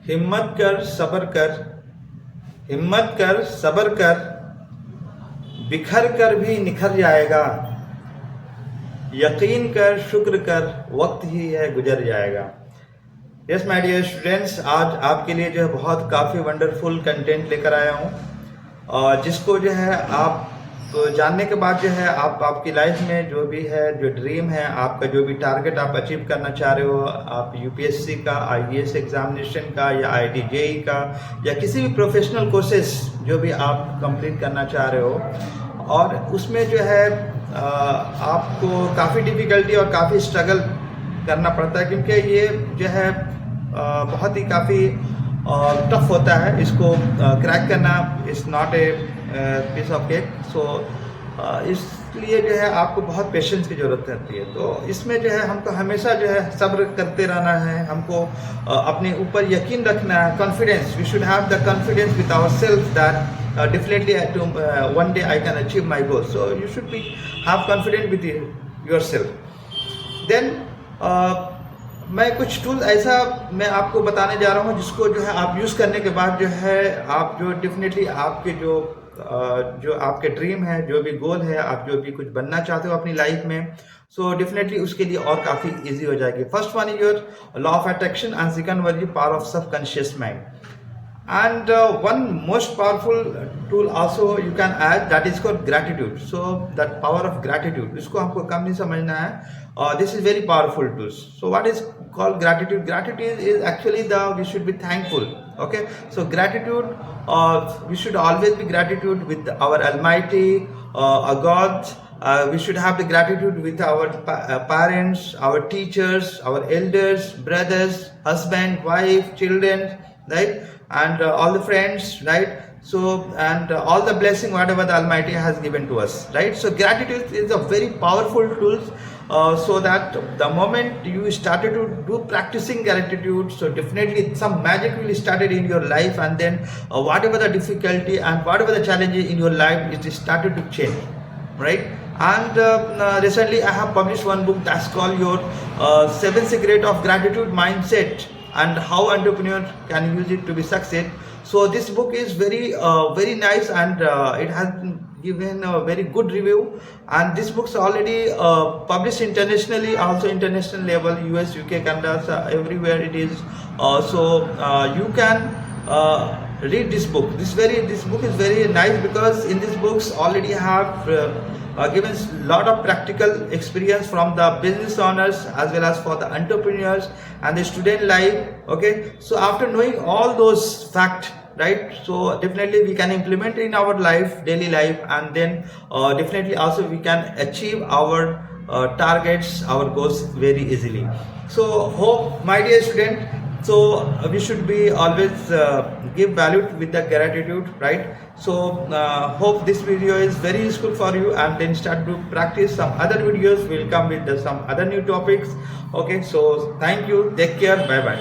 हिम्मत कर सब्र कर, हिम्मत कर सब्र कर, बिखर कर भी निखर जाएगा। यकीन कर शुक्र कर, वक्त ही है गुजर जाएगा। यस माय डियर स्टूडेंट्स, आज आपके लिए जो है बहुत काफ़ी वंडरफुल कंटेंट लेकर आया हूँ, और जिसको जो है आप जानने के बाद जो है आप आपकी लाइफ में जो भी है, जो ड्रीम है, आपका जो भी टारगेट आप अचीव करना चाह रहे हो, आप यूपीएससी का, आईएएस एग्जामिनेशन का, या आईआईटी जेईई का, या किसी भी प्रोफेशनल कोर्सेज जो भी आप कंप्लीट करना चाह रहे हो, और उसमें जो है आपको काफ़ी डिफ़िकल्टी और काफ़ी स्ट्रगल करना पड़ता है, क्योंकि ये जो है बहुत ही काफ़ी टफ होता है। इसको क्रैक करना is not a piece of cake. So इसलिए जो है आपको बहुत पेशेंस की ज़रूरत रहती है। तो इसमें जो है हमको हमेशा जो है सब्र करते रहना है, हमको अपने ऊपर यकीन रखना है, confidence. We should have the confidence with our self that definitely one day I can achieve my goal. So you should be have confidence with yourself. Then मैं कुछ टूल ऐसा मैं आपको बताने जा रहा हूँ जिसको जो है आप यूज़ करने के बाद जो है आप जो डेफिनेटली आपके जो आपके ड्रीम है, जो भी गोल है, आप जो भी कुछ बनना चाहते हो अपनी लाइफ में, सो डेफिनेटली उसके लिए और काफ़ी इजी हो जाएगी। First one is your law of attraction and second one is power of subconscious mind. And one most powerful tool also you can add, that is called gratitude. So that power of gratitude, इसको हमको कम नहीं समझना है। This is very powerful tools. So what is called gratitude? Gratitude is actually we should be thankful. Okay, so gratitude, we should always be gratitude with our Almighty, our God. We should have the gratitude with our parents, our teachers, our elders, brothers, husband, wife, children, right? And all the friends, right? So and all the blessing whatever the Almighty has given to us, right? So gratitude is a very powerful tool, so that the moment you started to do practicing gratitude, so definitely some magic will started in your life, and then whatever the difficulty and whatever the challenges in your life, it started to change, right? And recently I have published one book that's called your 7 Secrets of Gratitude Mindset and how entrepreneur can use it to be success. So this book is very nice, and it has been given a very good review, and this book's already published internationally, also international level, US, UK, Canada, everywhere it is. So you can read this book. This book is very nice because in this books already have given a lot of practical experience from the business owners as well as for the entrepreneurs and the student life. Okay, so after knowing all those facts, right, so definitely we can implement in our life, daily life, and then definitely also we can achieve our targets, our goals very easily. So hope, my dear student, so we should be always give value with the gratitude, right? So hope this video is very useful for you, and then start to practice. Some other videos will come with some other new topics. Okay, so thank you, take care, bye bye.